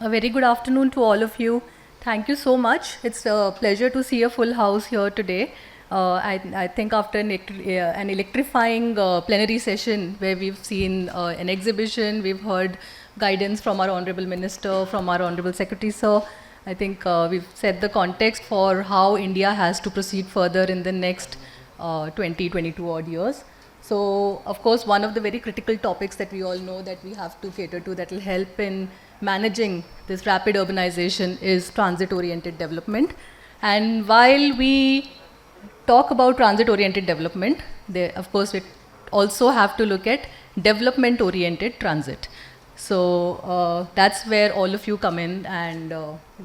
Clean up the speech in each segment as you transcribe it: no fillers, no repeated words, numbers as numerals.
A very good afternoon to all of you. Thank you so much. It's a pleasure to see a full house here today. I think after an electrifying plenary session where we've seen an exhibition, we've heard guidance from our Honorable Minister, from our Honorable Secretary, Sir. I think we've set the context for how India has to proceed further in the next 22 odd years. So, of course, one of the very critical topics that we all know that we have to cater to that will help in managing this rapid urbanization is transit-oriented development. And while we talk about transit-oriented development, of course, we also have to look at development-oriented transit. So that's where all of you come in, and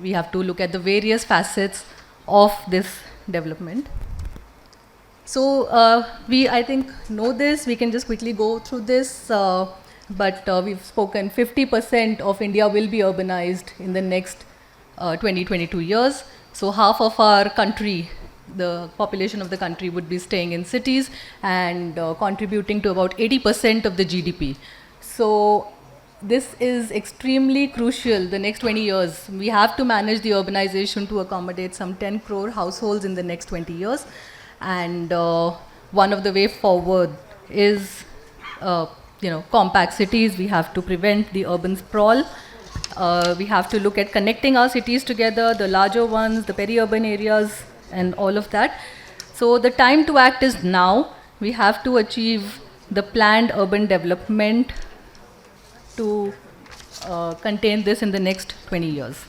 we have to look at the various facets of this development. So I think, know this. We can just quickly go through this. But we've spoken 50% of India will be urbanized in the next 22 years. So half of our country, the population of the country would be staying in cities and contributing to about 80% of the GDP. So this is extremely crucial. The next 20 years, we have to manage the urbanization to accommodate some 10 crore households in the next 20 years. And one of the way forward is compact cities. We have to prevent the urban sprawl. We have to look at connecting our cities together, the larger ones, the peri-urban areas, and all of that. So the time to act is now. We have to achieve the planned urban development to contain this in the next 20 years.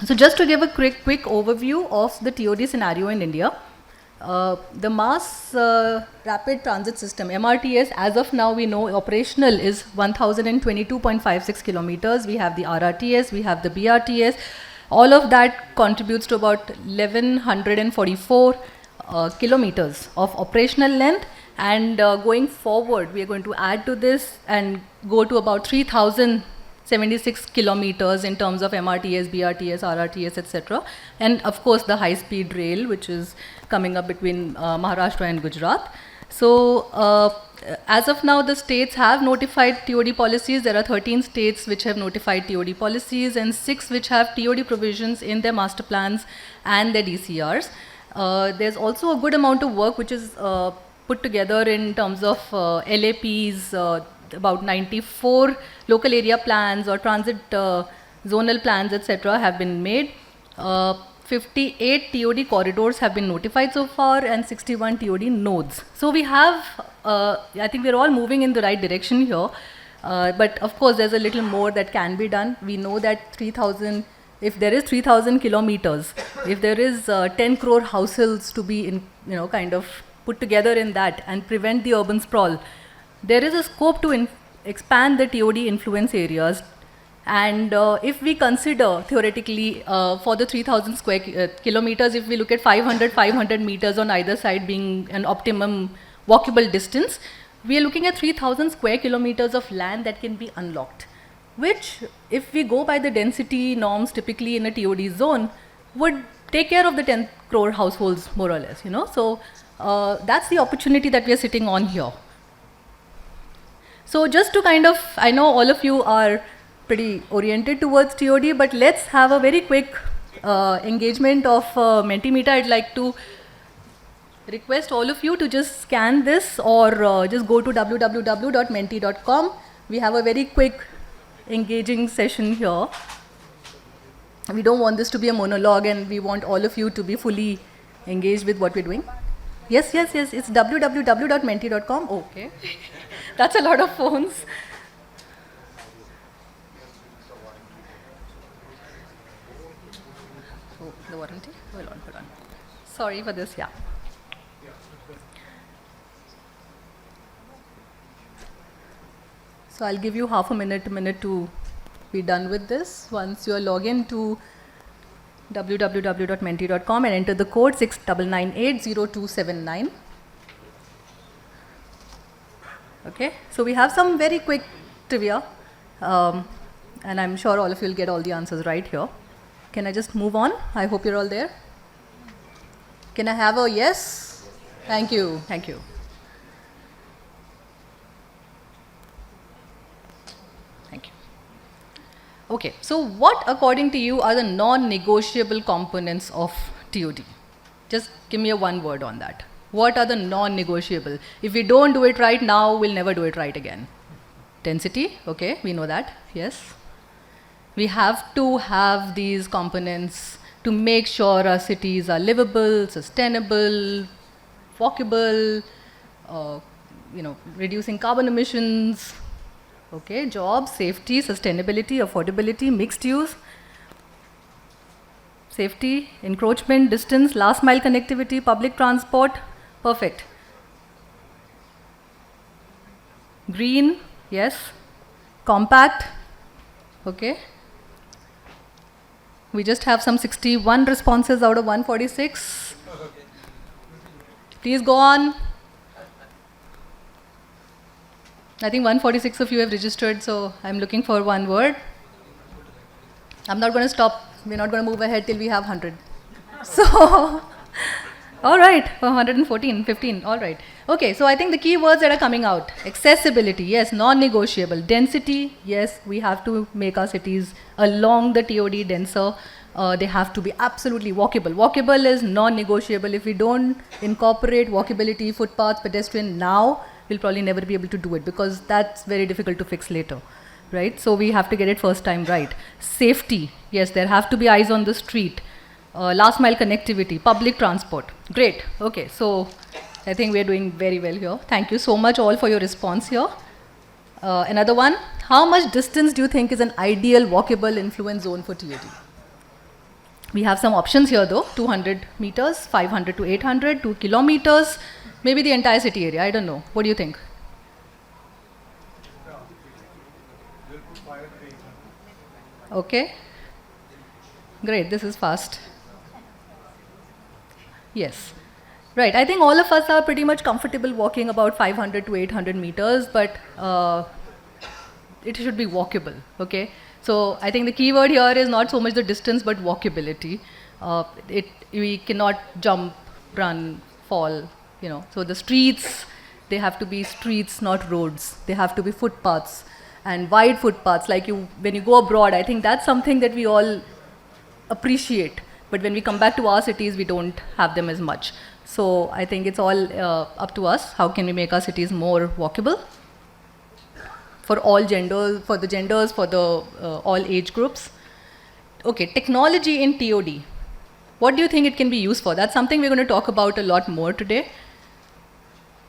So just to give a quick overview of the TOD scenario in India, the mass rapid transit system, MRTS, as of now we know operational is 1022.56 kilometers. We have the RRTS, we have the BRTS. All of that contributes to about 1144 kilometers of operational length. And going forward, we are going to add to this and go to about 3076 kilometers in terms of MRTS, BRTS, RRTS, etc. And of course, the high-speed rail, which is coming up between Maharashtra and Gujarat. So as of now, the states have notified TOD policies. There are 13 states which have notified TOD policies and 6 which have TOD provisions in their master plans and their DCRs. There's also a good amount of work which is put together in terms of LAPs, about 94 local area plans or transit zonal plans, etc. have been made. 58 TOD corridors have been notified so far and 61 TOD nodes. So we have, I think we're all moving in the right direction here. But of course, there's a little more that can be done. We know that 3,000, if there is 3,000 kilometers, if there is 10 crore households to be kind of put together in that and prevent the urban sprawl, there is a scope to expand the TOD influence areas. And if we consider theoretically for the 3,000 square kilometers, if we look at 500 meters on either side being an optimum walkable distance, we are looking at 3,000 square kilometers of land that can be unlocked, which if we go by the density norms typically in a TOD zone, would take care of the 10 crore households more or less, So that's the opportunity that we are sitting on here. So just to kind of, I know all of you are pretty oriented towards TOD, but let's have a very quick engagement of Mentimeter. I'd like to request all of you to just scan this or just go to www.menti.com. We have a very quick engaging session here. We don't want this to be a monologue and we want all of you to be fully engaged with what we're doing. Yes, it's www.menti.com. Okay. That's a lot of phones. Oh, the warranty? Hold on. Sorry for this, yeah. So I'll give you half a minute to be done with this. Once you log in to www.menti.com and enter the code 69980279. Okay, so we have some very quick trivia, and I'm sure all of you will get all the answers right here. Can I just move on? I hope you're all there. Can I have a yes? Thank you. Okay, so what according to you are the non-negotiable components of TOD? Just give me a one word on that. What are the non-negotiable? If we don't do it right now, we'll never do it right again. Density, okay, we know that, yes. We have to have these components to make sure our cities are livable, sustainable, walkable, reducing carbon emissions, okay, jobs, safety, sustainability, affordability, mixed use, safety, encroachment, distance, last mile connectivity, public transport, perfect. Green, yes. Compact, okay. We just have some 61 responses out of 146. Please go on. I think 146 of you have registered, so I'm looking for one word. I'm not going to stop. We're not going to move ahead till we have 100. So, all right, 114, 15, all right. Okay, so I think the key words that are coming out. Accessibility, yes, non-negotiable. Density, yes, we have to make our cities along the TOD denser. They have to be absolutely walkable. Walkable is non-negotiable. If we don't incorporate walkability, footpaths, pedestrian now, we'll probably never be able to do it because that's very difficult to fix later, right? So we have to get it first time right. Safety, yes, there have to be eyes on the street. Last mile connectivity, public transport. Great, okay, so I think we're doing very well here. Thank you so much all for your response here. Another one, how much distance do you think is an ideal walkable influence zone for TOD? We have some options here though, 200 meters, 500 to 800, 2 kilometers, maybe the entire city area, I don't know. What do you think? Okay. Great, this is fast. Yes. Right, I think all of us are pretty much comfortable walking about 500 to 800 meters, but it should be walkable, okay? So I think the key word here is not so much the distance, but walkability. We cannot jump, run, fall, So the streets, they have to be streets, not roads. They have to be footpaths and wide footpaths. Like when you go abroad, I think that's something that we all appreciate. But when we come back to our cities, we don't have them as much. So I think it's all up to us. How can we make our cities more walkable? For all genders, for the all age groups. Okay, technology in TOD. What do you think it can be used for? That's something we're going to talk about a lot more today.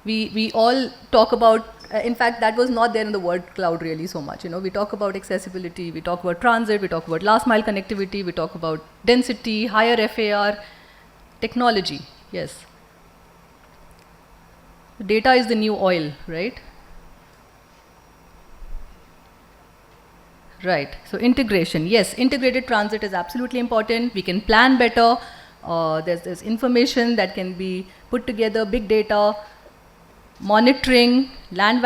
We all talk about, in fact, that was not there in the word cloud really so much. We talk about accessibility, we talk about transit, we talk about last mile connectivity, we talk about density, higher FAR, technology, yes. Data is the new oil, right? Right, so integration, yes, integrated transit is absolutely important. We can plan better. There's information that can be put together, big data, monitoring, land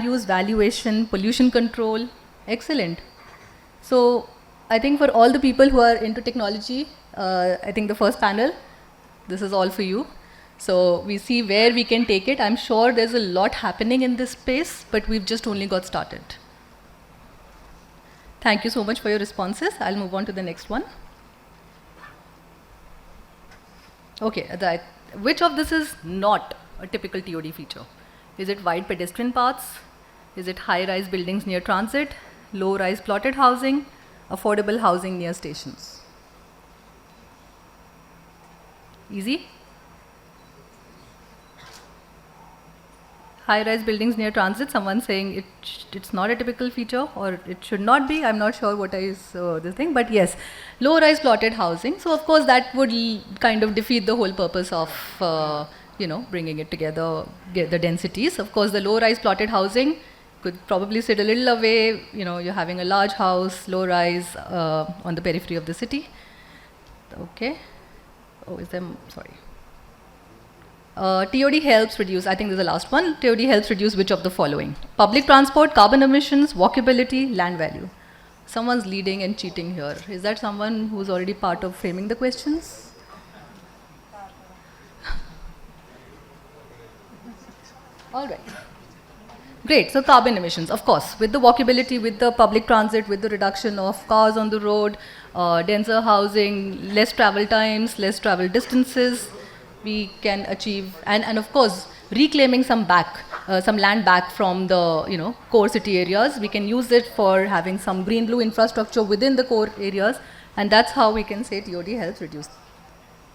use valuation, pollution control, excellent. So I think for all the people who are into technology, I think the first panel, this is all for you. So we see where we can take it. I'm sure there's a lot happening in this space, but we've just only got started. Thank you so much for your responses. I'll move on to the next one. Okay, which of this is not a typical TOD feature? Is it wide pedestrian paths? Is it high-rise buildings near transit? Low-rise plotted housing? Affordable housing near stations? Easy? High-rise buildings near transit, someone saying it's not a typical feature or it should not be. I'm not sure what is this thing, but yes, low-rise plotted housing. So of course that would kind of defeat the whole purpose of bringing it together, get the densities. Of course, the low-rise plotted housing could probably sit a little away. You're having a large house, low-rise on the periphery of the city. Okay. Oh, is there? Sorry. TOD helps reduce, I think this is the last one, TOD helps reduce which of the following? Public transport, carbon emissions, walkability, land value. Someone's leading and cheating here. Is that someone who's already part of framing the questions? All right. Great. So carbon emissions, of course, with the walkability, with the public transit, with the reduction of cars on the road, denser housing, less travel times, less travel distances, we can achieve, and of course, reclaiming some land back from the core city areas. We can use it for having some green-blue infrastructure within the core areas, and that's how we can say TOD helps reduce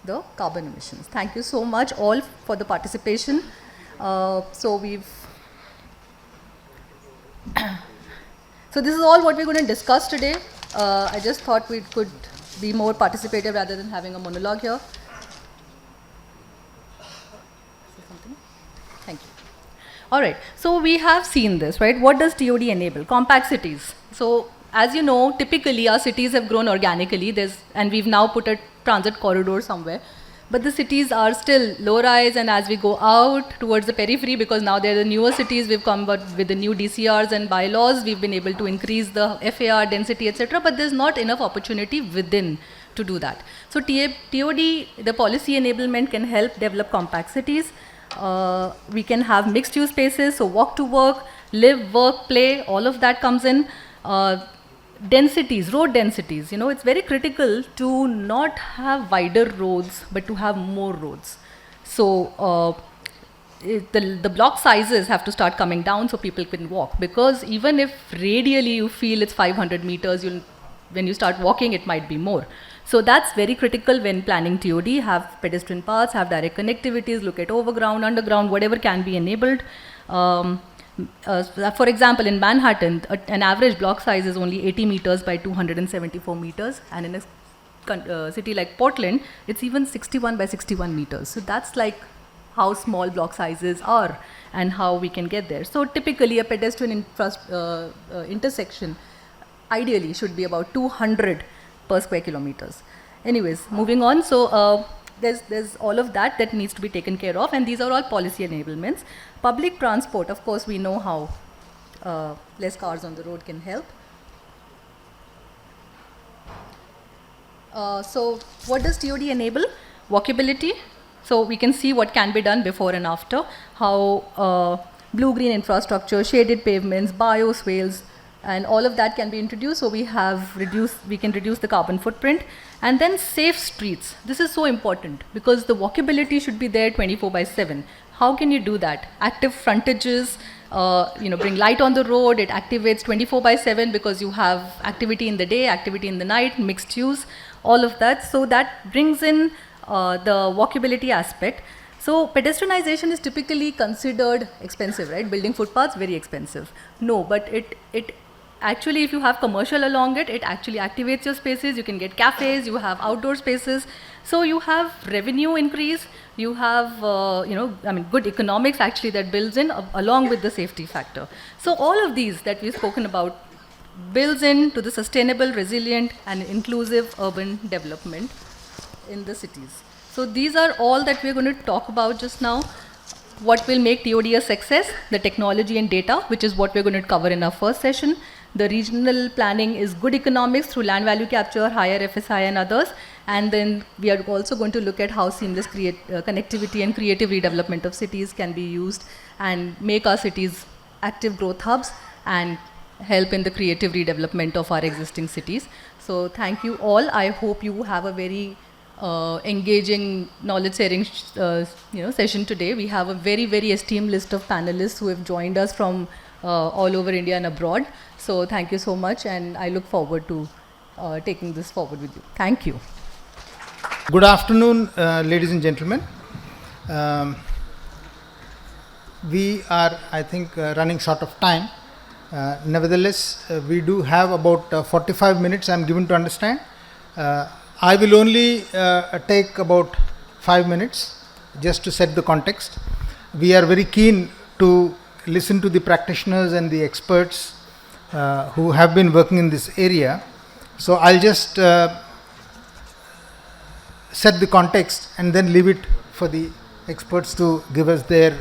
the carbon emissions. Thank you so much all for the participation. So this is all what we're going to discuss today. I just thought we could be more participative rather than having a monologue here. Thank you. All right, so we have seen this, right? What does TOD enable? Compact cities. So as you know, typically our cities have grown organically, and we've now put a transit corridor somewhere. But the cities are still low-rise, and as we go out towards the periphery, because now they're the newer cities, we've come up with the new DCRs and bylaws, we've been able to increase the FAR density, etc. But there's not enough opportunity within to do that. So TOD, the policy enablement, can help develop compact cities. We can have mixed-use spaces, so walk to work, live, work, play, all of that comes in. Densities, road densities, it's very critical to not have wider roads, but to have more roads. So the block sizes have to start coming down so people can walk, because even if radially you feel it's 500 meters, when you start walking, it might be more. So that's very critical when planning TOD. Have pedestrian paths, have direct connectivities, look at overground, underground, whatever can be enabled. For example, in Manhattan, an average block size is only 80 meters by 274 meters, and in a city like Portland, it's even 61 by 61 meters. So that's like how small block sizes are and how we can get there. So typically a pedestrian intersection ideally should be about 200 per square kilometers. Anyways, moving on. So there's all of that needs to be taken care of, and these are all policy enablements. Public transport, of course, we know how less cars on the road can help. So what does TOD enable? Walkability. So we can see what can be done before and after, how blue-green infrastructure, shaded pavements, bioswales, and all of that can be introduced. So we can reduce the carbon footprint. And then safe streets. This is so important because the walkability should be there 24/7. How can you do that? Active frontages, bring light on the road. It activates 24/7 because you have activity in the day, activity in the night, mixed use, all of that. So that brings in the walkability aspect. So pedestrianization is typically considered expensive, right? Building footpaths, very expensive. No, but it actually, if you have commercial along it, it actually activates your spaces. You can get cafes, you have outdoor spaces. So you have revenue increase, you have, good economics actually that builds in along with the safety factor. So all of these that we've spoken about builds in to the sustainable, resilient and inclusive urban development in the cities. So these are all that we're going to talk about just now. What will make TOD a success? The technology and data, which is what we're going to cover in our first session. The regional planning is good economics through land value capture, higher FSI and others. And then we are also going to look at how seamless connectivity and creative redevelopment of cities can be used and make our cities active growth hubs and help in the creative redevelopment of our existing cities. So thank you all. I hope you have a very engaging knowledge sharing session today. We have a very, very esteemed list of panelists who have joined us from all over India and abroad. So thank you so much, and I look forward to taking this forward with you. Thank you. Good afternoon, ladies and gentlemen. We are, I think, running short of time. Nevertheless, we do have about 45 minutes, I am given to understand. I will only take about 5 minutes just to set the context. We are very keen to listen to the practitioners and the experts who have been working in this area. So I'll just set the context and then leave it for the experts to give us their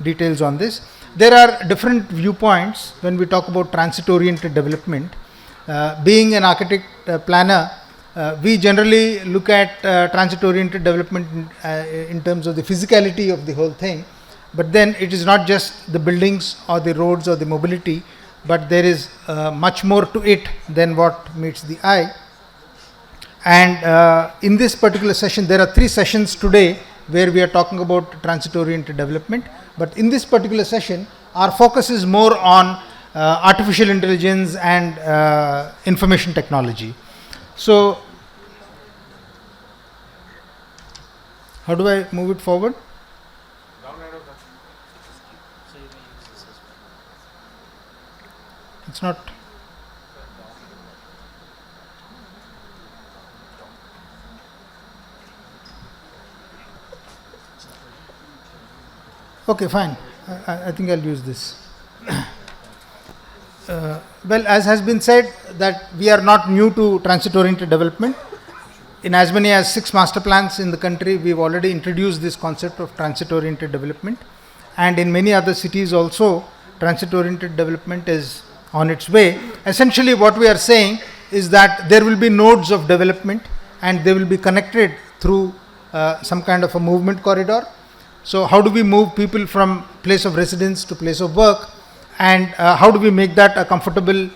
details on this. There are different viewpoints when we talk about transit-oriented development. Being an architect planner, we generally look at transit-oriented development in terms of the physicality of the whole thing. but then it is not just the buildings or the roads or the mobility, but there is much more to it than what meets the eye. And in this particular session, there are 3 sessions today where we are talking about transit-oriented development. But in this particular session, our focus is more on artificial intelligence and information technology. So, how do I move it forward? It's not. Okay, fine. I think I'll use this. Well, as has been said, that we are not new to transit-oriented development. In as many as 6 master plans in the country, we've already introduced this concept of transit-oriented development. And in many other cities also, transit-oriented development is on its way. Essentially, what we are saying is that there will be nodes of development and they will be connected through some kind of a movement corridor. So, how do we move people from place of residence to place of work, and how do we make that a comfortable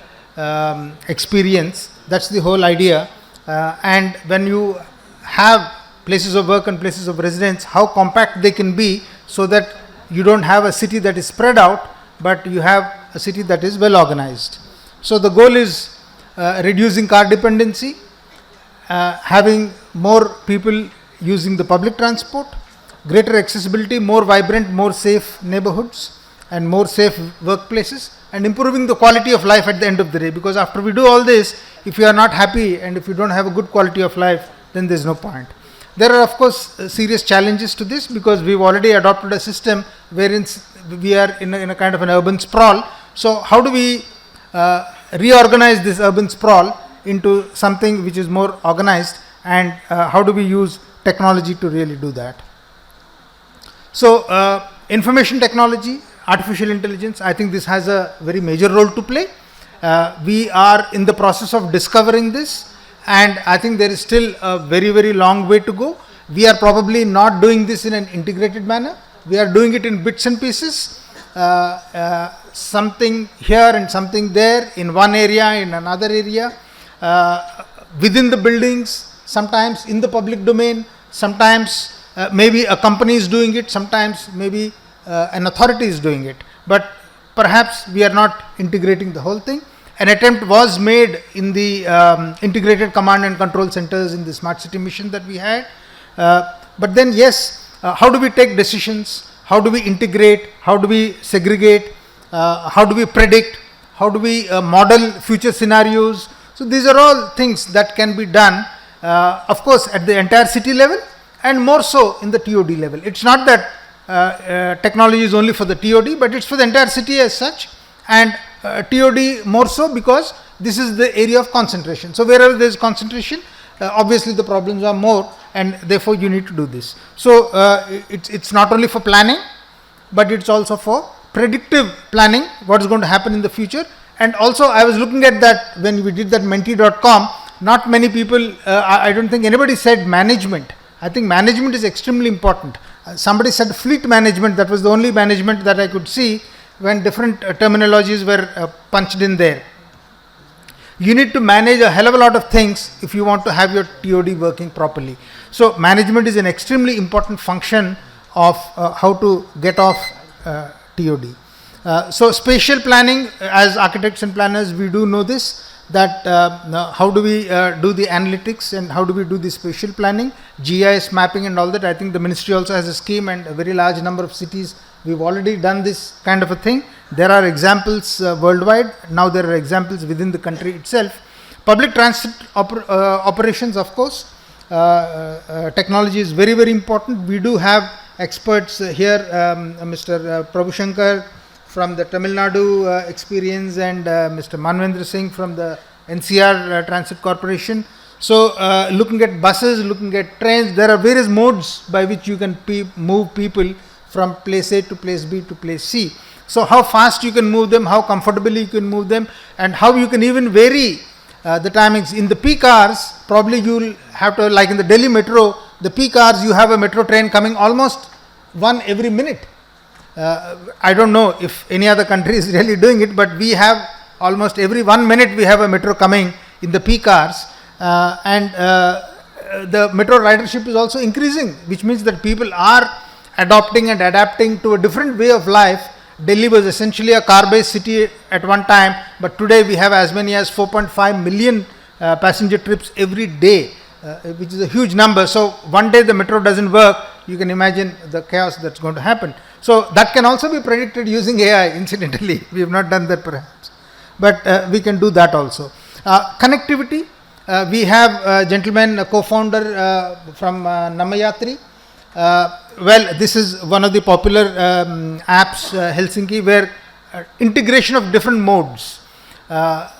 experience? That's the whole idea. And when you have places of work and places of residence, how compact they can be so that you don't have a city that is spread out, but you have a city that is well organized. So, the goal is reducing car dependency, having more people using the public transport, greater accessibility, more vibrant, more safe neighborhoods and more safe workplaces, and improving the quality of life at the end of the day. Because after we do all this, if you are not happy and if you don't have a good quality of life, then there is no point. There are of course serious challenges to this, because we've already adopted a system wherein we are in a kind of an urban sprawl. So, how do we reorganize this urban sprawl into something which is more organized, and how do we use technology to really do that? So, information technology, artificial intelligence, I think this has a very major role to play. We are in the process of discovering this, and I think there is still a very, very long way to go. We are probably not doing this in an integrated manner. We are doing it in bits and pieces, something here and something there, in one area, in another area, within the buildings, sometimes in the public domain, sometimes maybe a company is doing it, sometimes maybe an authority is doing it, but perhaps we are not integrating the whole thing. An attempt was made in the integrated command and control centers in the smart city mission that we had, but then yes, how do we take decisions, how do we integrate, how do we segregate, how do we predict, how do we model future scenarios? So these are all things that can be done, of course, at the entire city level, and more so in the TOD level. It's not that technology is only for the TOD, but it's for the entire city as such, and TOD more so because this is the area of concentration. So wherever there is concentration, obviously the problems are more, and therefore you need to do this. So it's not only for planning, but it's also for predictive planning, what is going to happen in the future. And also I was looking at that when we did that menti.com, not many people, I don't think anybody said management. I think management is extremely important. Somebody said fleet management, that was the only management that I could see when different terminologies were punched in there. You need to manage a hell of a lot of things if you want to have your TOD working properly. So management is an extremely important function of how to get off TOD. So spatial planning, as architects and planners, we do know this, that how do we do the analytics and how do we do the spatial planning, GIS mapping and all that. I think the ministry also has a scheme, and a very large number of cities we've already done this kind of a thing. There are examples worldwide. Now there are examples within the country itself. Public transit operations, of course, technology is very, very important. We do have experts here, Mr. Prabhu Shankar from the Tamil Nadu experience, and Mr. Manvendra Singh from the NCR Transit Corporation. So looking at buses, looking at trains, there are various modes by which you can move people from place A to place B to place C. So how fast you can move them, how comfortably you can move them, and how you can even vary the timings. In the peak hours, probably you will have to, like in the Delhi metro, the peak hours you have a metro train coming almost one every minute. I don't know if any other country is really doing it, but we have almost every 1 minute we have a metro coming in the peak hours, and the metro ridership is also increasing, which means that people are adopting and adapting to a different way of life. Delhi was essentially a car-based city at one time, but today we have as many as 4.5 million passenger trips every day, which is a huge number. So one day the metro doesn't work, you can imagine the chaos that's going to happen. So that can also be predicted using AI, incidentally. We have not done that perhaps, but we can do that also. Connectivity, we have a gentleman, a co-founder from Namayatri. Well, this is one of the popular apps, Helsinki, where integration of different modes.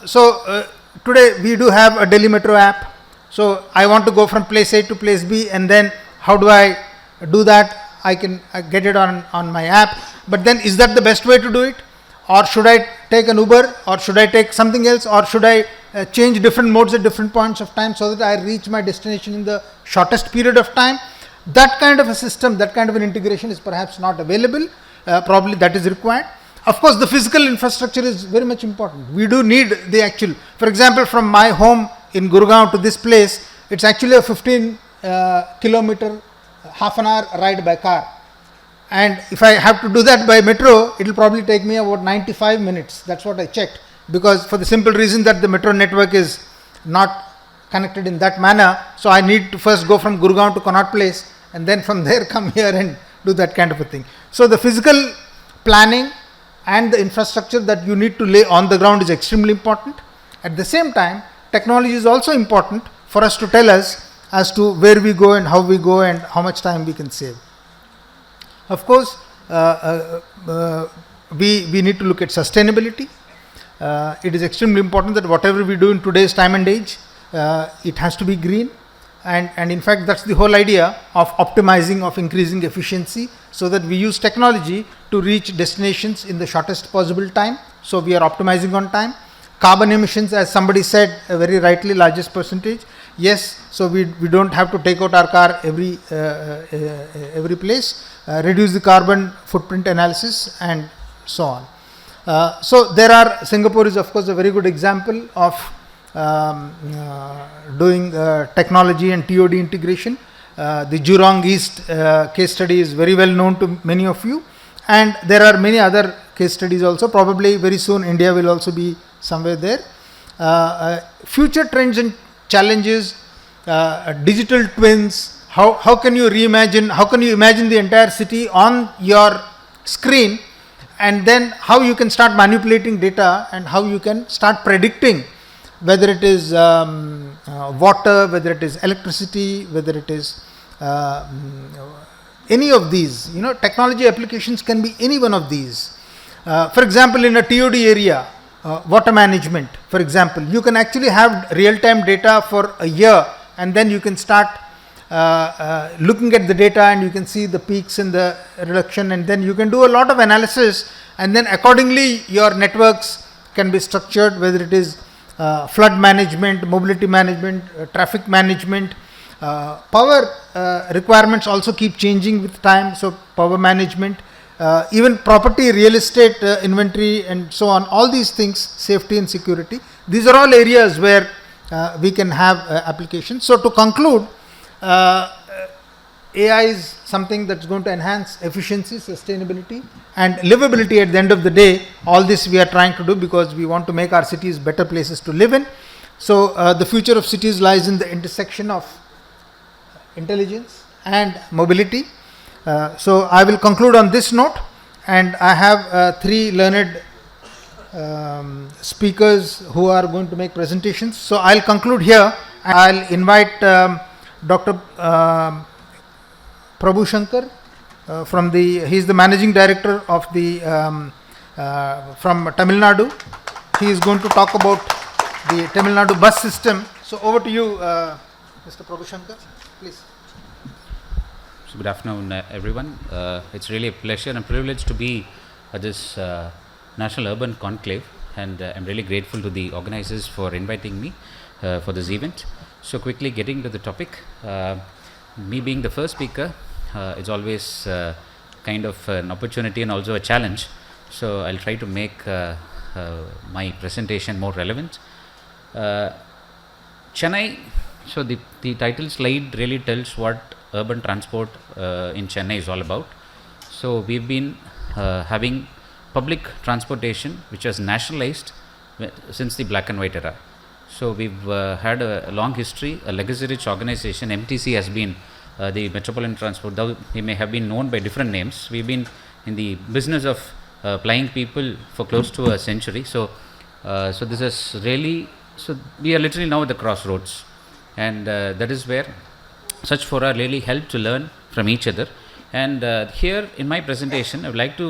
So today we do have a Delhi Metro app. So I want to go from place A to place B, and then how do I do that? I can get it on my app. But then is that the best way to do it? Or should I take an Uber, or should I take something else, or should I change different modes at different points of time so that I reach my destination in the shortest period of time? That kind of a system, that kind of an integration is perhaps not available. Probably that is required. Of course, the physical infrastructure is very much important. We do need the actual, for example, from my home in Gurgaon to this place, it's actually a 15 kilometer, half an hour ride by car. And if I have to do that by metro, it will probably take me about 95 minutes. That's what I checked, because for the simple reason that the metro network is not connected in that manner. So I need to first go from Gurgaon to Connaught Place, and then from there come here and do that kind of a thing. So the physical planning and the infrastructure that you need to lay on the ground is extremely important. At the same time, technology is also important for us to tell us as to where we go and how we go and how much time we can save. Of course, we need to look at sustainability. It is extremely important that whatever we do in today's time and age, it has to be green. And in fact, that's the whole idea of optimizing, of increasing efficiency, so that we use technology to reach destinations in the shortest possible time. So we are optimizing on time. Carbon emissions, as somebody said very rightly, largest percentage. Yes, so we don't have to take out our car every place. Reduce the carbon footprint analysis and so on. So there are, Singapore is of course a very good example of doing technology and TOD integration. The Jurong East case study is very well known to many of you, and there are many other case studies also. Probably very soon India will also be somewhere there. Future trends and challenges, digital twins. How can you reimagine, how can you imagine the entire city on your screen, and then how you can start manipulating data and how you can start predicting whether it is water, whether it is electricity, whether it is any of these. Technology applications can be any one of these. For example, in a TOD area, water management, for example, you can actually have real-time data for a year, and then you can start looking at the data, and you can see the peaks and the reduction, and then you can do a lot of analysis, and then accordingly your networks can be structured, whether it is flood management, mobility management, traffic management. Power requirements also keep changing with time, so power management, even property, real estate inventory and so on, all these things, safety and security, these are all areas where we can have applications. So to conclude, AI is something that's going to enhance efficiency, sustainability and livability. At the end of the day, all this we are trying to do because we want to make our cities better places to live in. So the future of cities lies in the intersection of intelligence and mobility. So I will conclude on this note, and I have three learned speakers who are going to make presentations. So I'll conclude here. I'll invite Dr. Prabhu Shankar he is the managing director of the from Tamil Nadu. He is going to talk about the Tamil Nadu bus system. So over to you, Mr. Prabhu Shankar, please. So good afternoon, everyone. It's really a pleasure and privilege to be at this National Urban Conclave, and I'm really grateful to the organizers for inviting me for this event. So quickly getting to the topic, me being the first speaker, it's always kind of an opportunity and also a challenge. So I'll try to make my presentation more relevant. Chennai, so the title slide really tells what urban transport in Chennai is all about. So we've been having public transportation which was nationalized since the black and white era. So we've had a long history, a legacy-rich organization. MTC has been the Metropolitan Transport, though they may have been known by different names. We've been in the business of plying people for close to a century. So this is really, so we are literally now at the crossroads, and that is where such fora really help to learn from each other. And here in my presentation, I would like to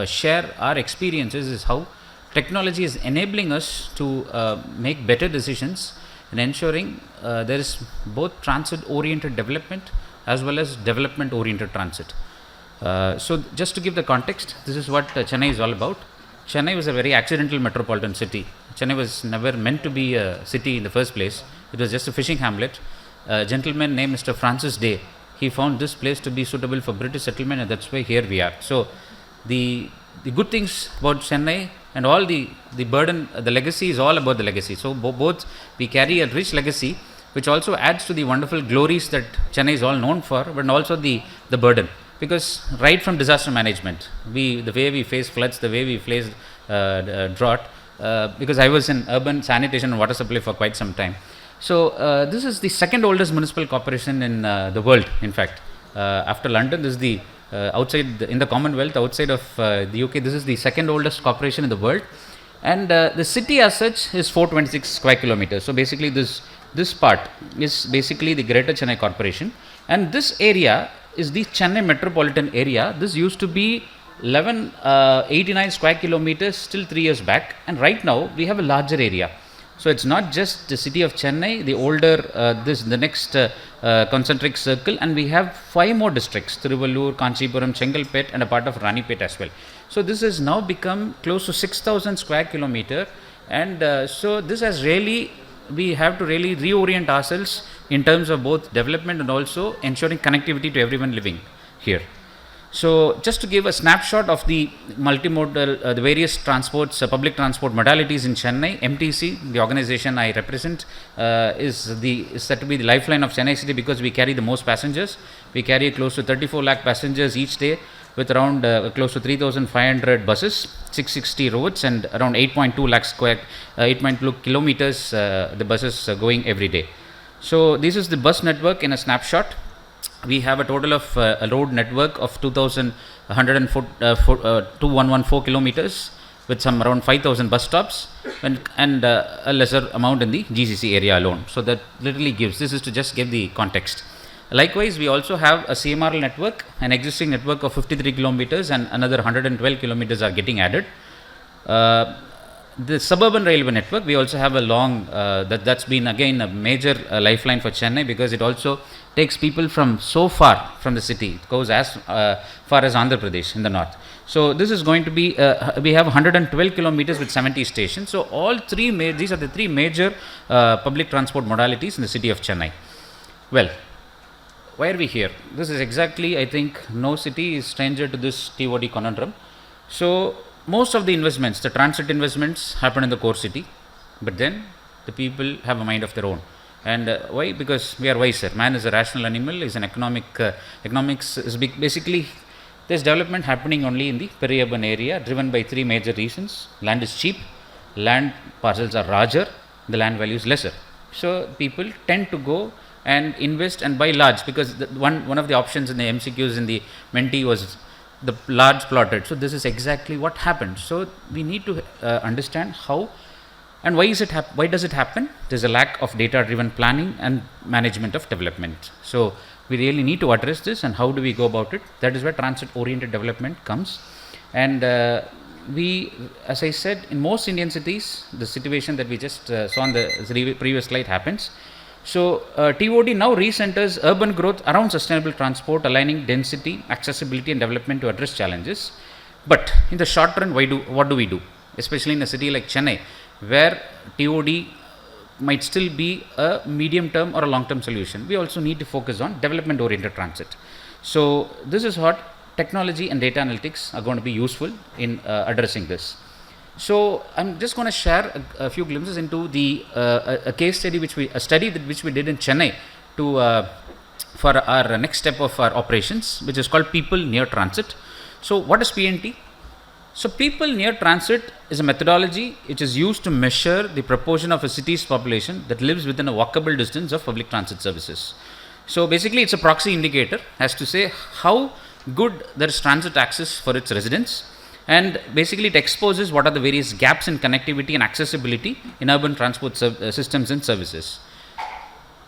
share our experiences is how technology is enabling us to make better decisions and ensuring there is both transit-oriented development as well as development-oriented transit. So just to give the context, this is what Chennai is all about. Chennai was a very accidental metropolitan city. Chennai was never meant to be a city in the first place. It was just a fishing hamlet. A gentleman named Mr. Francis Day, he found this place to be suitable for British settlement, and that's why here we are. So the good things about Chennai and all the burden, the legacy is all about the legacy. So both we carry a rich legacy which also adds to the wonderful glories that Chennai is all known for, but also the burden. Because right from disaster management, the way we face floods, the way we face drought, because I was in urban sanitation and water supply for quite some time. So this is the second oldest municipal corporation in the world, in fact. After London, this is the in the Commonwealth, outside of the UK, this is the second oldest corporation in the world. And the city as such is 426 square kilometers. So basically this part is basically the Greater Chennai Corporation. And this area is the Chennai metropolitan area. This used to be 1189 square kilometers till 3 years back. And right now we have a larger area. So it's not just the city of Chennai, the older, the next concentric circle, and we have 5 more districts, Tiruvallur, Kanchipuram, Chengalpet, and a part of Ranipet as well. So this has now become close to 6,000 square kilometer, and so this has really, we have to really reorient ourselves in terms of both development and also ensuring connectivity to everyone living here. So just to give a snapshot of the multimodal, the various transports, public transport modalities in Chennai, MTC, the organization I represent, is said to be the lifeline of Chennai city because we carry the most passengers. We carry close to 34 lakh passengers each day with around close to 3,500 buses, 660 roads, and around 8.2 lakh 8.2 kilometers the buses going every day. So this is the bus network in a snapshot. We have a total of a road network of 2,114 kilometers with some around 5,000 bus stops and a lesser amount in the GCC area alone. So that literally gives, this is to just give the context. Likewise, we also have a CMRL network, an existing network of 53 kilometers, and another 112 kilometers are getting added. The suburban railway network, we also have a long, that's been again a major lifeline for Chennai because it also takes people from so far from the city. It goes as far as Andhra Pradesh in the north. So this is going to be, we have 112 kilometers with 70 stations. So all three, these are the 3 major public transport modalities in the city of Chennai. Well, why are we here? This is exactly, I think, no city is stranger to this TOD conundrum. So most of the investments, the transit investments happen in the core city, but then the people have a mind of their own. And why? Because we are wiser. Man is a rational animal, is an economics is basically, there's development happening only in the peri-urban area, driven by 3 major reasons. Land is cheap, land parcels are larger, the land value is lesser. So people tend to go and invest and buy large, because one of the options in the MCQs in the Menti was the large plotted. So this is exactly what happened. So we need to understand how and why does it happen? There's a lack of data driven planning and management of development. So we really need to address this, and how do we go about it? That is where transit oriented development comes. And we, as I said, in most Indian cities, the situation that we just saw on the previous slide happens. So TOD now recenters urban growth around sustainable transport, aligning density, accessibility and development to address challenges. But in the short run, what do we do? Especially in a city like Chennai, where TOD might still be a medium term or a long term solution. We also need to focus on development oriented transit. So this is what technology and data analytics are going to be useful in addressing this. So I'm just going to share a few glimpses into the a case study which we did in Chennai to for our next step of our operations, which is called People Near Transit. So what is PNT? So People Near Transit is a methodology which is used to measure the proportion of a city's population that lives within a walkable distance of public transit services. So basically it's a proxy indicator as to say how good there is transit access for its residents, and basically it exposes what are the various gaps in connectivity and accessibility in urban transport systems and services.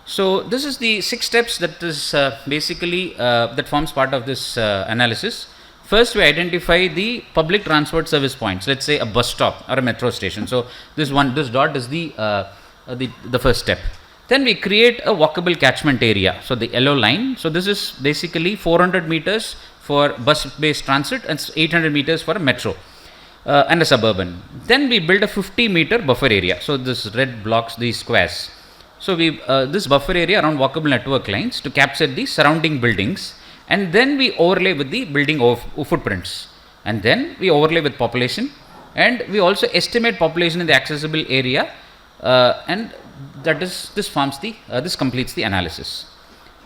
So this is the 6 steps that is basically that forms part of this analysis. First, we identify the public transport service points, let's say a bus stop or a metro station. So this dot is the first step. Then we create a walkable catchment area, so the yellow line. So this is basically 400 meters for bus-based transit and 800 meters for a metro and a suburban. Then we build a 50-meter buffer area. So this red blocks these squares. So we this buffer area around walkable network lines to capture the surrounding buildings, and then we overlay with the building footprints, and then we overlay with population, and we also estimate population in the accessible area, and this completes the analysis.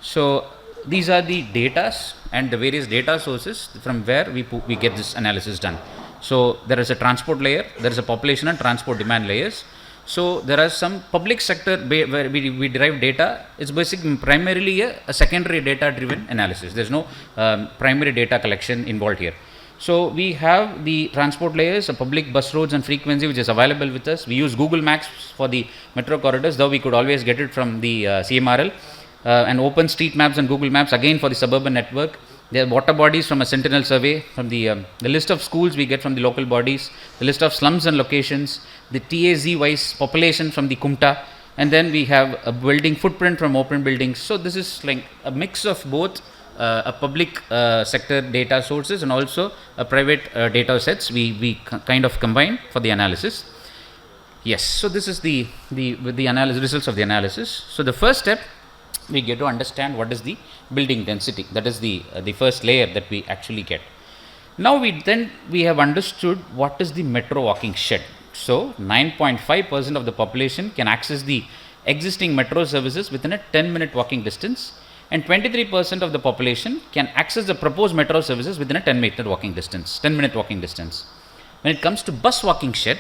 So these are the datas and the various data sources from where we get this analysis done. So there is a transport layer, there is a population and transport demand layers. So there are some public sector where we derive data. It's basically primarily a secondary data driven analysis. There's no primary data collection involved here. So we have the transport layers, a public bus roads and frequency which is available with us. We use Google Maps for the metro corridors, though we could always get it from the CMRL, and open street maps and Google Maps again for the suburban network. There are water bodies from a sentinel survey, from the list of schools we get from the local bodies, the list of slums and locations, the TAZ wise population from the Kumta, and then we have a building footprint from open buildings. So this is like a mix of both a public sector data sources and also a private data sets we kind of combine for the analysis. Yes, so this is the results of the analysis. So the first step, we get to understand what is the building density. That is the first layer that we actually get. Now we have understood what is the metro walking shed. So 9.5% of the population can access the existing metro services within a 10-minute walking distance, and 23% of the population can access the proposed metro services within a 10-minute walking distance. When it comes to bus walking shed,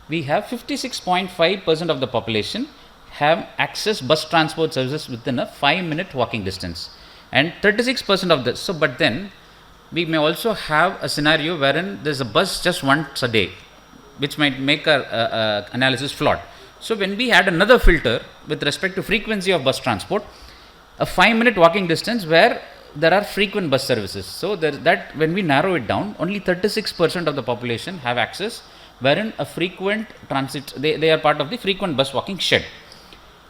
we have 56.5% of the population have access bus transport services within a 5-minute walking distance, and 36% of this. So, but then we may also have a scenario wherein there's a bus just once a day, which might make our analysis flawed. So, when we had another filter with respect to frequency of bus transport, a 5-minute walking distance where there are frequent bus services. So, that when we narrow it down, only 36% of the population have access, wherein a frequent transit, they are part of the frequent bus walking shed.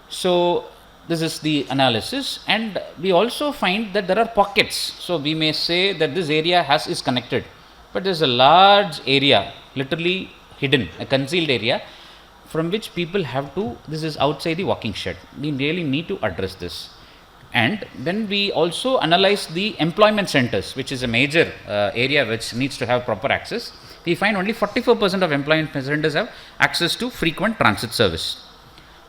So, this is the analysis, and we also find that there are pockets. So, we may say that this area is connected, but there is a large area literally hidden, a concealed area from which people have to, this is outside the walking shed. We really need to address this. And then we also analyze the employment centers, which is a major area which needs to have proper access. We find only 44% of employment centers have access to frequent transit service.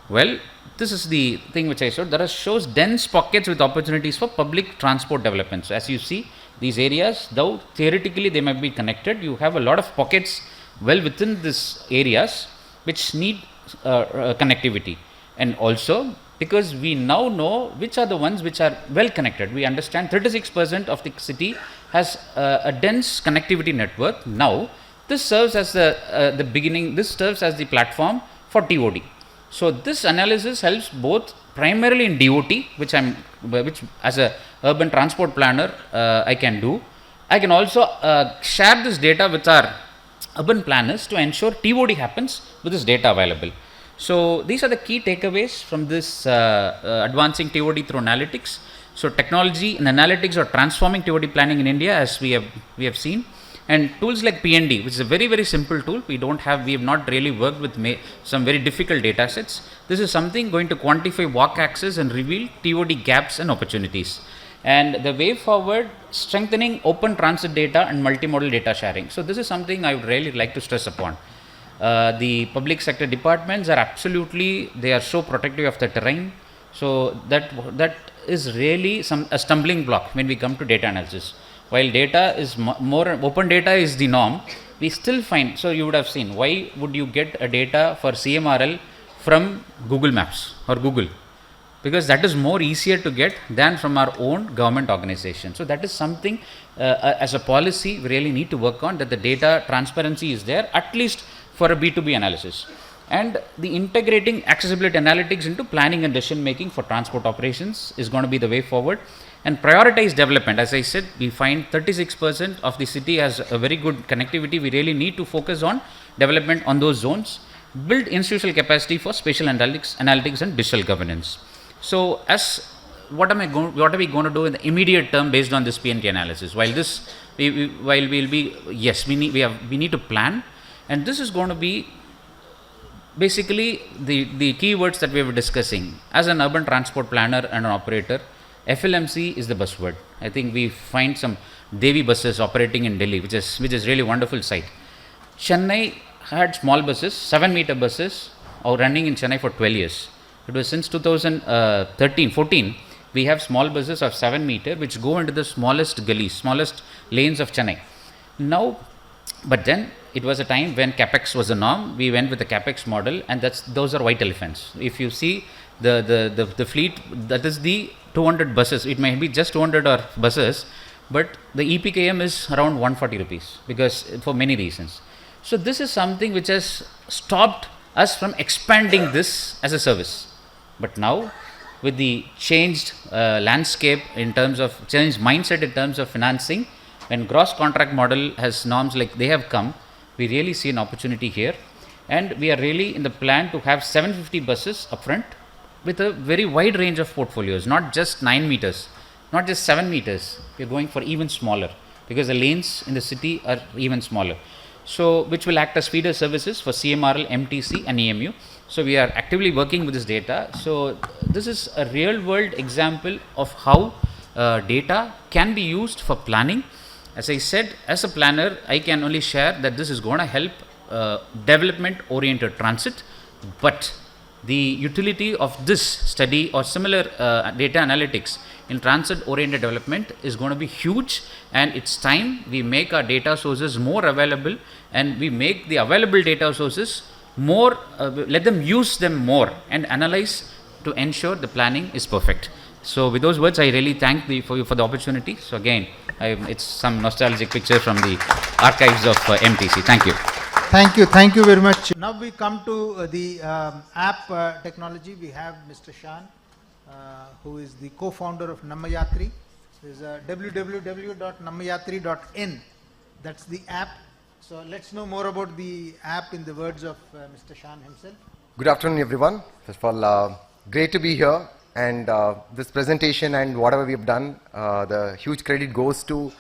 Well, this is the thing which I showed. There are shows dense pockets with opportunities for public transport development. So as you see, these areas, though theoretically they might be connected, you have a lot of pockets well within these areas which need connectivity. And also, because we now know which are the ones which are well connected. We understand 36% of the city has a dense connectivity network. Now, this serves as the beginning, this serves as the platform for TOD. So, this analysis helps both primarily in DOT, which as a urban transport planner I can do. I can also share this data with our urban planners to ensure TOD happens with this data available. So, these are the key takeaways from this advancing TOD through analytics. So, technology and analytics are transforming TOD planning in India, as we have seen, and tools like PND, which is a very, very simple tool. We have not really worked with some very difficult data sets. This is something going to quantify walk access and reveal TOD gaps and opportunities. And the way forward, strengthening open transit data and multimodal data sharing. So this is something I would really like to stress upon. The public sector departments are absolutely, they are so protective of the terrain. So that is really a stumbling block when we come to data analysis. While data is more, open data is the norm, we still find, so you would have seen, why would you get a data for CMRL from Google Maps or Google? Because that is more easier to get than from our own government organization. So that is something as a policy we really need to work on, that the data transparency is there, at least for a B2B analysis. And the integrating accessibility analytics into planning and decision making for transport operations is going to be the way forward. And prioritize development. As I said, we find 36% of the city has a very good connectivity. We really need to focus on development on those zones. Build institutional capacity for spatial analytics and digital governance. So, what are we going to do in the immediate term based on this PNT analysis? While we need to plan, and this is going to be basically the keywords that we were discussing. As an urban transport planner and an operator, FLMC is the buzzword. I think we find some Devi buses operating in Delhi, which is really wonderful sight. Chennai had small buses, 7-meter buses, are running in Chennai for 12 years. It was since 2013-14, we have small buses of 7-meter which go into the smallest gullies, smallest lanes of Chennai. Now, but then it was a time when CapEx was the norm. We went with the CapEx model, and those are white elephants. If you see the fleet, that is the 200 buses. It may be just 200 or buses, but the EPKM is around 140 rupees because for many reasons. So this is something which has stopped us from expanding this as a service. But now, with the changed landscape in terms of changed mindset in terms of financing, when gross contract model has norms like they have come, we really see an opportunity here, and we are really in the plan to have 750 buses upfront with a very wide range of portfolios, not just 9 meters, not just 7 meters. We are going for even smaller because the lanes in the city are even smaller. So, which will act as feeder services for CMRL, MTC and EMU. So, we are actively working with this data. So, this is a real world example of how data can be used for planning. As I said, as a planner, I can only share that this is going to help development oriented transit, but the utility of this study or similar data analytics in transit oriented development is going to be huge, and it's time we make our data sources more available, and we make the available data sources more, let them use them more and analyze to ensure the planning is perfect. So with those words, I really thank you for the opportunity. So again, it's some nostalgic picture from the archives of MTC. Thank you. Thank you very much. Now we come to the app technology. We have Mr. Shan, who is the co-founder of Nammayatri. There's www.nammayatri.in. That's the app. So let's know more about the app in the words of Mr. Shan himself. Good afternoon, everyone. First of all, great to be here. And this presentation and whatever we have done, the huge credit goes to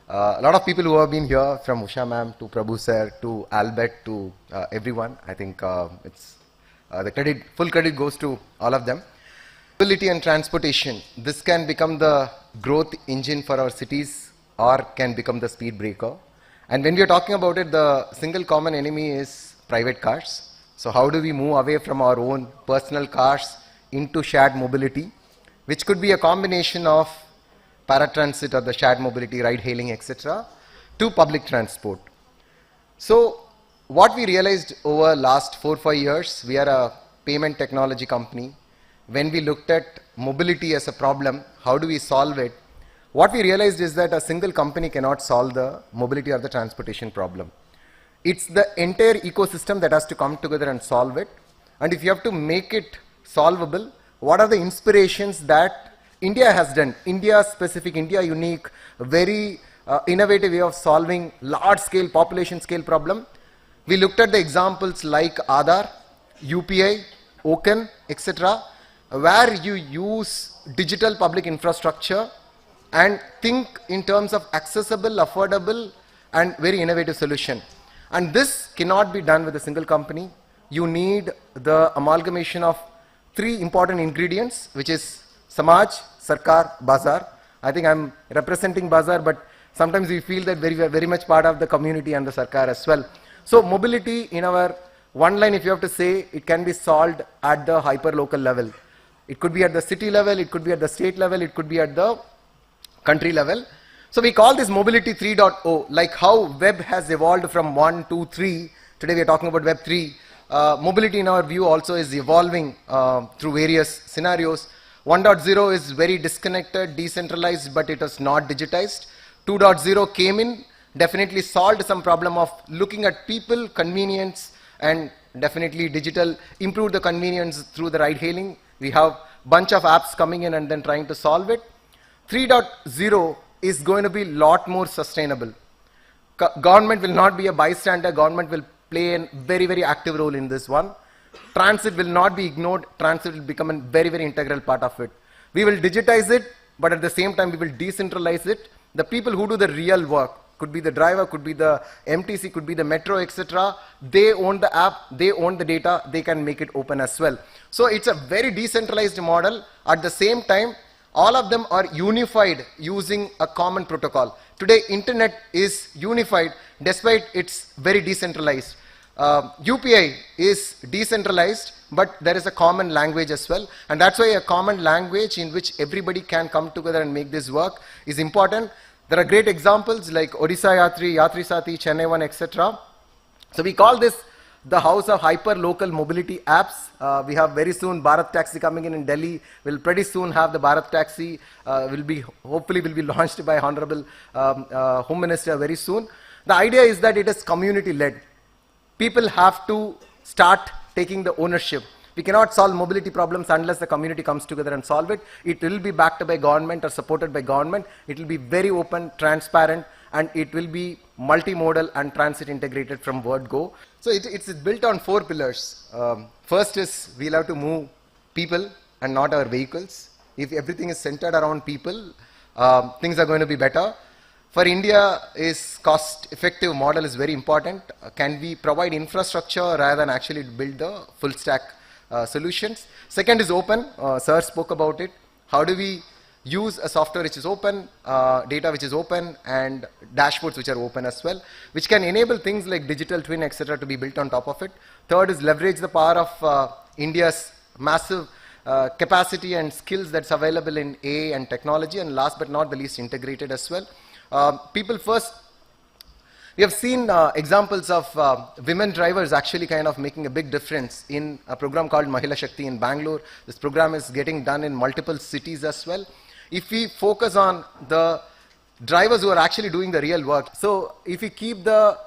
a lot of people who have been here, from Usha ma'am to Prabhu sir to Albert to everyone. I think it's the full credit goes to all of them. Mobility and transportation, this can become the growth engine for our cities or can become the speed breaker. And when we are talking about it, the single common enemy is private cars. So how do we move away from our own personal cars into shared mobility, which could be a combination of paratransit or the shared mobility, ride hailing, etc., to public transport. So what we realized over last 4-5 years, we are a payment technology company. When we looked at mobility as a problem, how do we solve it? What we realized is that a single company cannot solve the mobility or the transportation problem. It's the entire ecosystem that has to come together and solve it. And if you have to make it solvable, what are the inspirations that India has done? India specific, India unique, very innovative way of solving large scale, population scale problem. We looked at the examples like Aadhaar, UPI, Oken, etc., where you use digital public infrastructure and think in terms of accessible, affordable and very innovative solution. And this cannot be done with a single company. You need the amalgamation of 3 important ingredients, which is Samaj, Sarkar, Bazaar. I think I'm representing Bazaar, but sometimes we feel that we are very much part of the community and the Sarkar as well. So mobility in our one line, if you have to say, it can be solved at the hyper-local level. It could be at the city level, it could be at the state level, it could be at the country level. So we call this mobility 3.0, like how web has evolved from 1, 2, 3. Today we are talking about web 3. Mobility in our view also is evolving through various scenarios. 1.0 is very disconnected, decentralized, but it was not digitized. 2.0 came in, definitely solved some problem of looking at people, convenience, and definitely digital, improved the convenience through the ride hailing. We have bunch of apps coming in and then trying to solve it. 3.0 is going to be a lot more sustainable. Government will not be a bystander, government will play a very, very active role in this one. Transit will not be ignored, transit will become a very, very integral part of it. We will digitize it, but at the same time we will decentralize it. The people who do the real work, could be the driver, could be the MTC, could be the metro, etc. They own the app, they own the data, they can make it open as well. So it's a very decentralized model. At the same time, all of them are unified using a common protocol. Today, internet is unified despite it's very decentralized. UPI is decentralized, but there is a common language as well. And that's why a common language in which everybody can come together and make this work is important. There are great examples like Odisha Yatri, Yatri Sati, Chennai One, etc. So we call this the house of hyper-local mobility apps. We have very soon Bharat Taxi coming in Delhi. We'll pretty soon have the Bharat Taxi. Hopefully will be launched by Honorable Home Minister very soon. The idea is that it is community-led. People have to start taking the ownership. We cannot solve mobility problems unless the community comes together and solve it. It will be backed by government or supported by government. It will be very open, transparent, and it will be multimodal and transit integrated from word go. So it's built on 4 pillars. First is we'll have to move people and not our vehicles. If everything is centered around people, things are going to be better. For India, is cost-effective model is very important. Can we provide infrastructure rather than actually build the full stack solutions? Second is open. Sir spoke about it. How do we use a software which is open, data which is open, and dashboards which are open as well, which can enable things like digital twin, etc. to be built on top of it. Third is leverage the power of India's massive capacity and skills that's available in AI and technology, and last but not the least, integrated as well. People first. We have seen examples of women drivers actually kind of making a big difference in a program called Mahila Shakti in Bangalore. This program is getting done in multiple cities as well. If we focus on the drivers who are actually doing the real work, so if we keep the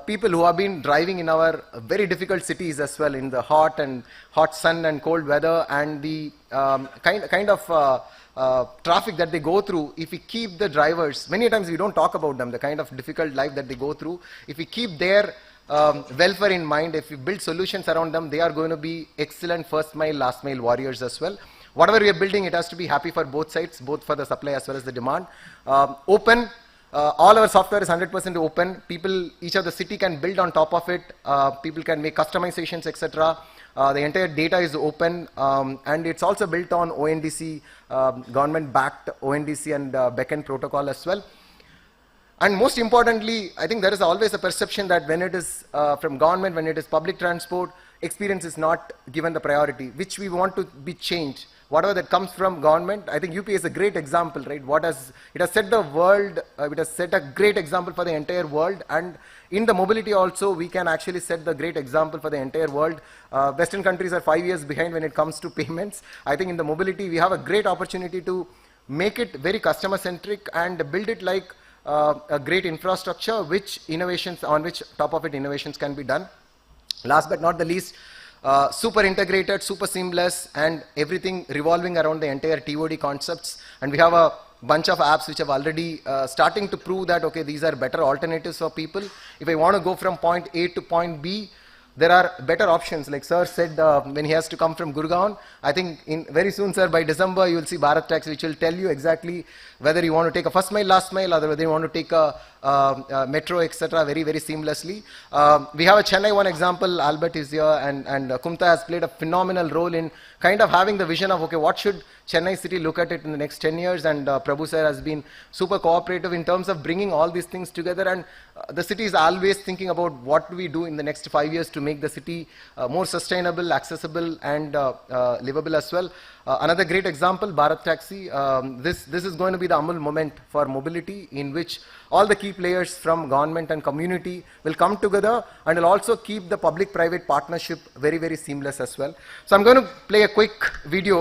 people who have been driving in our very difficult cities as well, in the hot sun and cold weather, and the kind of traffic that they go through, if we keep the drivers, many times we don't talk about them, the kind of difficult life that they go through, if we keep their welfare in mind, if we build solutions around them, they are going to be excellent first mile, last mile warriors as well. Whatever we are building, it has to be happy for both sides, both for the supply as well as the demand. Open, all our software is 100% open. People, each of the city can build on top of it. People can make customizations, etc. The entire data is open, and it's also built on ONDC, government-backed ONDC and backend protocol as well. And most importantly, I think there is always a perception that when it is from government, when it is public transport, experience is not given the priority, which we want to be changed. Whatever that comes from government, I think UP is a great example, right? It has set the world, it has set a great example for the entire world, and in the mobility also, we can actually set the great example for the entire world. Western countries are 5 years behind when it comes to payments. I think in the mobility, we have a great opportunity to make it very customer-centric and build it like a great infrastructure, which innovations, on which top of it innovations can be done. Last but not the least, super integrated, super seamless, and everything revolving around the entire TOD concepts. And we have a bunch of apps which have already starting to prove that, okay, these are better alternatives for people. If I want to go from point A to point B, there are better options. Like sir said, when he has to come from Gurgaon, I think very soon, sir, by December, you will see Bharat Taxi, which will tell you exactly whether you want to take a first mile, last mile, or whether you want to take a metro, etc. very, very seamlessly. We have a Chennai One example. Albert is here, and Kumta has played a phenomenal role in kind of having the vision of, okay, what should Chennai city look at it in the next 10 years? And Prabhu sir has been super cooperative in terms of bringing all these things together. And the city is always thinking about what do we do in the next 5 years to make the city more sustainable, accessible, and livable as well. Another great example, Bharat Taxi. This is going to be the Amul moment for mobility, in which all the key players from government and community will come together and will also keep the public-private partnership very, very seamless as well. So I'm going to play a quick video.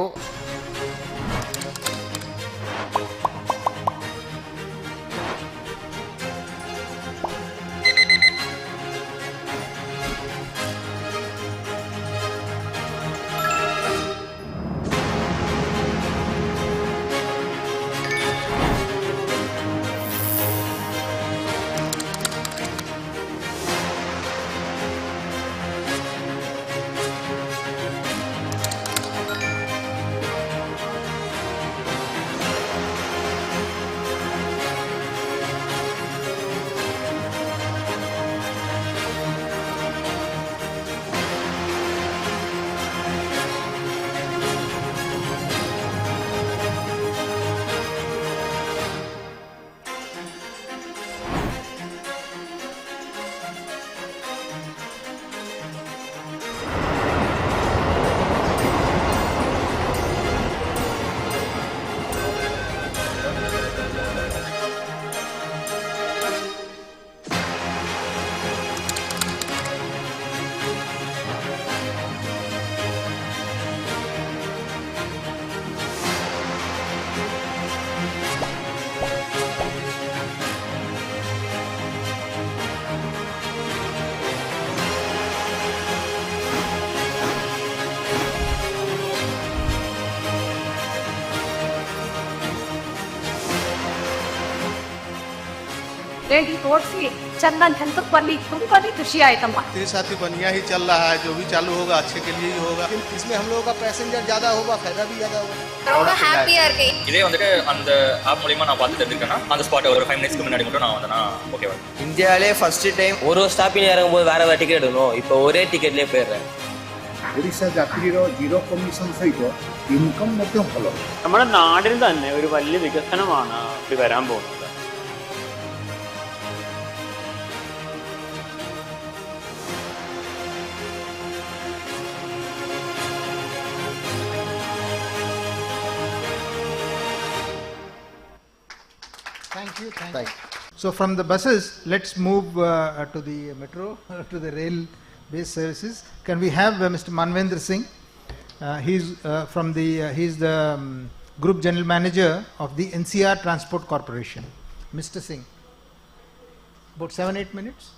Ready road से चंदन खन तक बड़ी खुशी आई तम्मा। साथी बढ़िया ही चल रहा है, जो भी चालू होगा अच्छे के लिए ही होगा। इसमें हम लोगों का पैसेंजर ज्यादा होगा, फायदा भी ज्यादा होगा। ரொம்ப ஹாப்பியா இருக்கு. இதே வந்துட்டு அந்த ஆப் மூலமா நான் பார்த்து தெரிஞ்சுக்கேன்னா அந்த ஸ்பாட் ஒரு 5 மினிட்ஸ்க்கு முன்னாடி மட்டும் நான் வந்தேன்னா ஓகேவா. இந்தியாவிலே ஃபர்ஸ்ட் டைம் ஒரு ஸ்டாப்பிங் இறங்கும்போது வேற டிக்கெட் எடுக்கணும். இப்போ ஒரே டிக்கெட்லேயே போயிடுறேன். ଓଡ଼ିଶା ଯାତ୍ରୀର ଜିରୋ କମିଶନ ସହିତ ଇନକମ୍ ମଧ୍ୟ ଭଲ. നമ്മുടെ നാടിന് തന്നെ ഒരു വലിയ വികസനമാണ് വരാൻ പോകുന്നത്. Thank you. So from the buses, let's move to the metro, to the rail-based services. Can we have Mr. Manvendra Singh? He's the Group General Manager of the NCR Transport Corporation. Mr. Singh. About 7-8 minutes?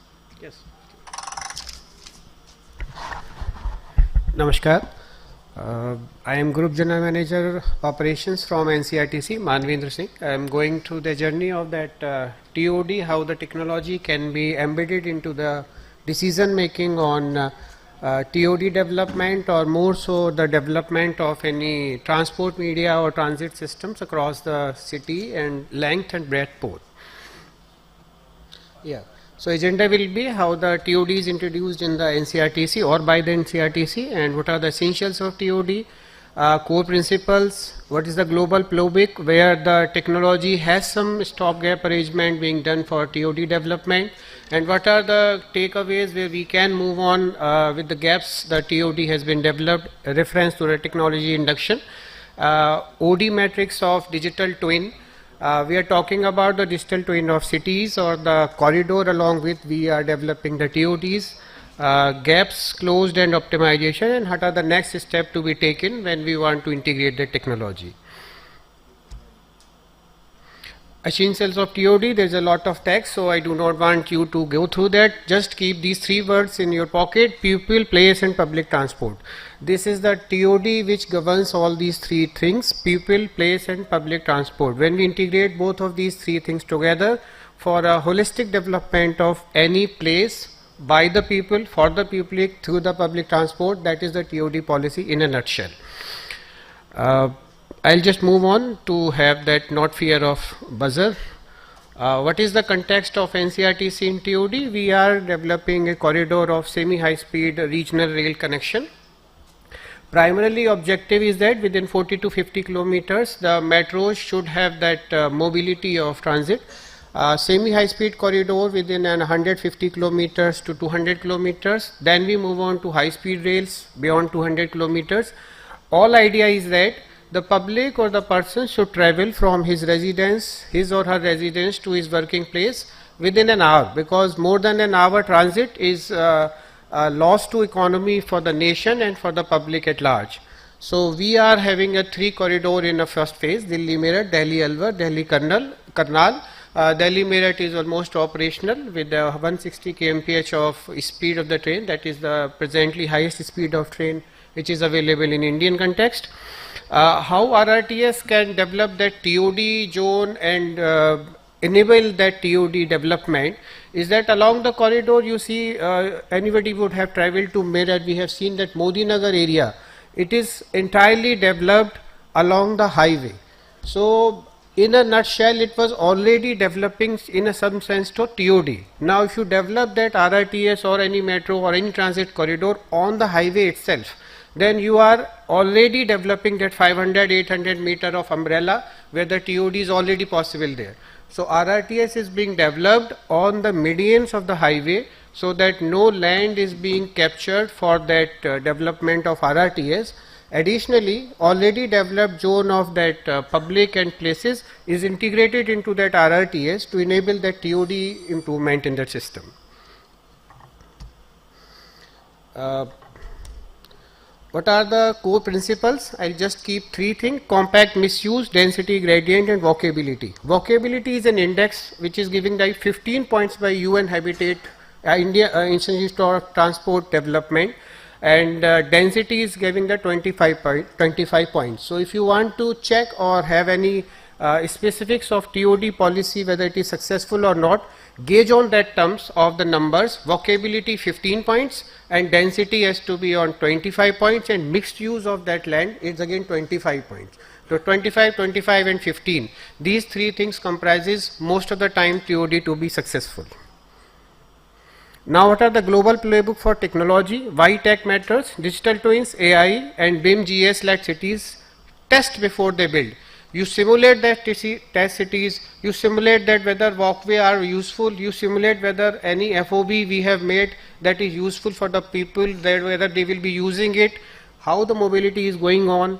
Yes. Namaskar. I am Group General Manager Operations from NCRTC, Manvendra Singh. I am going through the journey of that TOD, how the technology can be embedded into the decision making on TOD development, or more so the development of any transport media or transit systems across the city and length and breadth both. Yeah. So agenda will be how the TOD is introduced in the NCRTC or by the NCRTC, and what are the essentials of TOD, core principles, what is the global playbook where the technology has some stopgap arrangement being done for TOD development, and what are the takeaways where we can move on with the gaps the TOD has been developed, reference to the technology induction, OD matrix of digital twin. We are talking about the digital twin of cities or the corridor along with we are developing the TODs, gaps closed and optimization, and what are the next step to be taken when we want to integrate the technology. Essentials of TOD, there is a lot of text, so I do not want you to go through that. Just keep these 3 words in your pocket: people, place and public transport. This is the TOD which governs all these 3 things: people, place and public transport. When we integrate both of these 3 things together for a holistic development of any place by the people, for the public, through the public transport, that is the TOD policy in a nutshell. I'll just move on to have that not fear of buzzer. What is the context of NCRTC in TOD? We are developing a corridor of semi-high speed regional rail connection. Primarily objective is that within 40 to 50 kilometers the metros should have that mobility of transit. Semi-high speed corridor within 150 kilometers to 200 kilometers. Then we move on to high speed rails beyond 200 kilometers. All idea is that the public or the person should travel from his residence, his or her residence to his working place within an hour, because more than an hour transit is loss to economy for the nation and for the public at large. So we are having a 3 corridor in a first phase: Delhi Meerut, Delhi Alwar, Delhi Karnal. Delhi Meerut is almost operational with 160 kmph of speed of the train. That is the presently highest speed of train which is available in Indian context. How RRTS can develop that TOD zone and enable that TOD development is that along the corridor, you see, anybody would have traveled to Meerut. We have seen that Modi Nagar area, it is entirely developed along the highway. So in a nutshell, it was already developing in some sense to TOD. Now if you develop that RRTS or any metro or any transit corridor on the highway itself, then you are already developing that 500-800 meter of umbrella where the TOD is already possible there. So RRTS is being developed on the medians of the highway so that no land is being captured for that development of RRTS. Additionally, already developed zone of that public and places is integrated into that RRTS to enable that TOD improvement in the system. What are the core principles? I'll just keep 3 things: compact misuse, density gradient, and walkability. Walkability is an index which is giving like 15 points by UN Habitat, Institute of Transport Development, and density is giving the 25 points. So if you want to check or have any specifics of TOD policy, whether it is successful or not, gauge on that terms of the numbers. Walkability 15 points and density has to be on 25 points, and mixed use of that land is again 25 points. So 25, 25 and 15, these 3 things comprises most of the time TOD to be successful. Now what are the global playbook for technology? Why tech matters? Digital twins, AI and BIM GS let cities test before they build. You simulate that test cities, you simulate that whether walkway are useful, you simulate whether any FOB we have made that is useful for the people, that whether they will be using it, how the mobility is going on,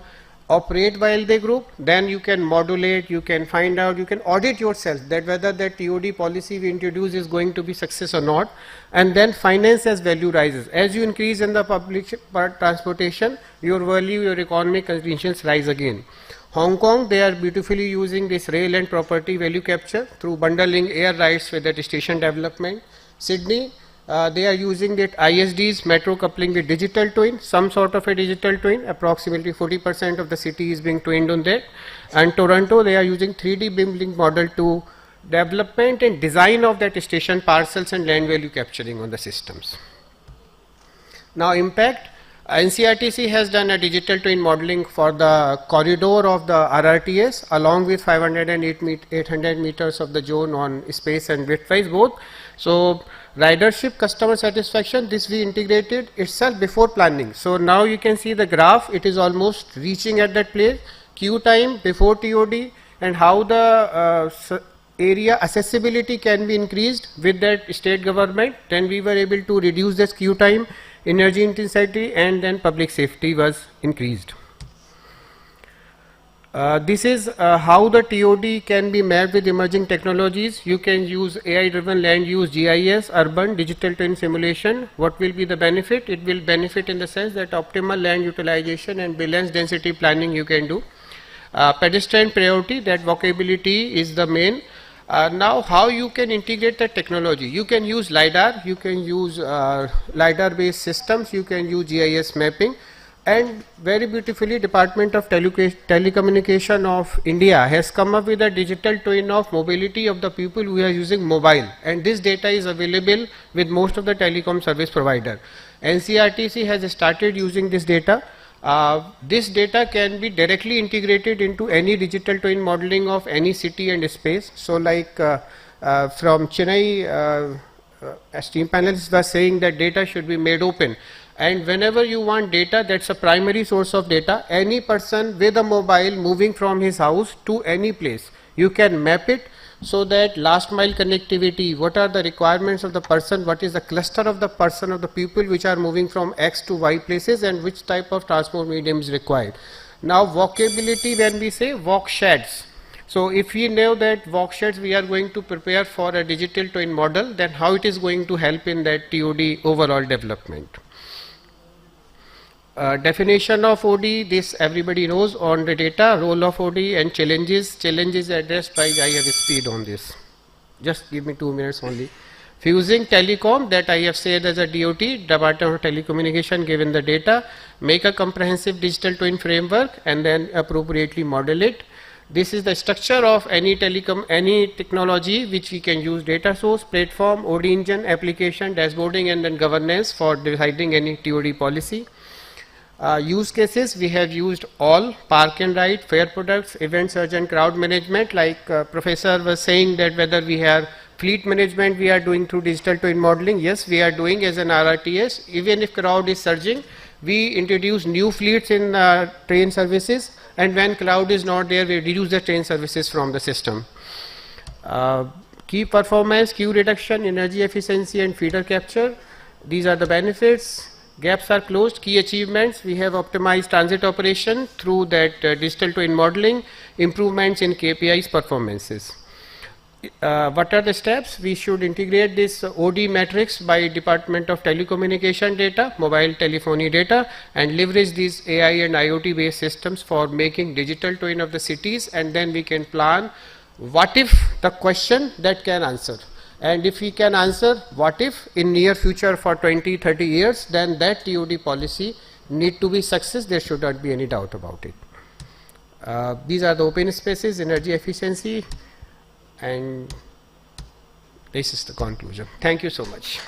operate while they group, then you can modulate, you can find out, you can audit yourself that whether that TOD policy we introduce is going to be success or not, and then finance as value rises. As you increase in the public transportation, your value, your economic conditions rise again. Hong Kong, they are beautifully using this rail and property value capture through bundling air rights with that station development. Sydney, they are using that ISDs, metro coupling with digital twin, some sort of a digital twin, approximately 40% of the city is being twinned on that. And Toronto, they are using 3D BIM link model to development and design of that station parcels and land value capturing on the systems. Now impact. NCRTC has done a digital twin modeling for the corridor of the RRTS along with 800 meters of the zone on space and width wise both. So ridership, customer satisfaction, this we integrated itself before planning. So now you can see the graph, it is almost reaching at that place, queue time before TOD, and how the area accessibility can be increased with that state government. Then we were able to reduce this queue time, energy intensity, and then public safety was increased. This is how the TOD can be mapped with emerging technologies. You can use AI driven land use, GIS, urban, digital twin simulation. What will be the benefit? It will benefit in the sense that optimal land utilization and balanced density planning you can do. Pedestrian priority, that walkability is the main. Now how you can integrate the technology? You can use LiDAR, you can use LiDAR based systems, you can use GIS mapping, and very beautifully Department of Telecommunication of India has come up with a digital twin of mobility of the people who are using mobile, and this data is available with most of the telecom service provider. NCRTC has started using this data. This data can be directly integrated into any digital twin modeling of any city and space. So like from Chennai, steam panelists were saying that data should be made open. and whenever you want data, that's a primary source of data. Any person with a mobile moving from his house to any place, you can map it so that last mile connectivity, what are the requirements of the person, what is the cluster of the person, of the people which are moving from X to Y places, and which type of transport medium is required. Now walkability, when we say walk sheds, so if we know that walk sheds we are going to prepare for a digital twin model, then how it is going to help in that TOD overall development. Definition of OD, this everybody knows on the data, role of OD and challenges addressed by, I have speed on this, just give me 2 minutes only. Fusing telecom, that I have said as a DOT, Department of Telecommunication, given the data, make a comprehensive digital twin framework and then appropriately model it. This is the structure of any technology which we can use: data source, platform, OD engine, application, dashboarding, and then governance for deciding any TOD policy. Use cases, we have used all: park and ride, fare products, event surge and crowd management. Like Professor was saying that whether we have fleet management we are doing through digital twin modeling. Yes, we are doing as an RRTS. Even if crowd is surging, we introduce new fleets in train services, and when cloud is not there, we reduce the train services from the system. Key performance, queue reduction, energy efficiency and feeder capture, these are the benefits. Gaps are closed. Key achievements, we have optimized transit operation through that digital twin modeling, improvements in KPIs performances. What are the steps? We should integrate this OD matrix by Department of Telecommunication data, mobile telephony data, and leverage these AI and IoT based systems for making digital twin of the cities, and then we can plan what if the question that can answer. And if we can answer what if in near future for 20-30 years, then that TOD policy need to be success. There should not be any doubt about it. These are the open spaces, energy efficiency, and this is the conclusion. Thank you so much.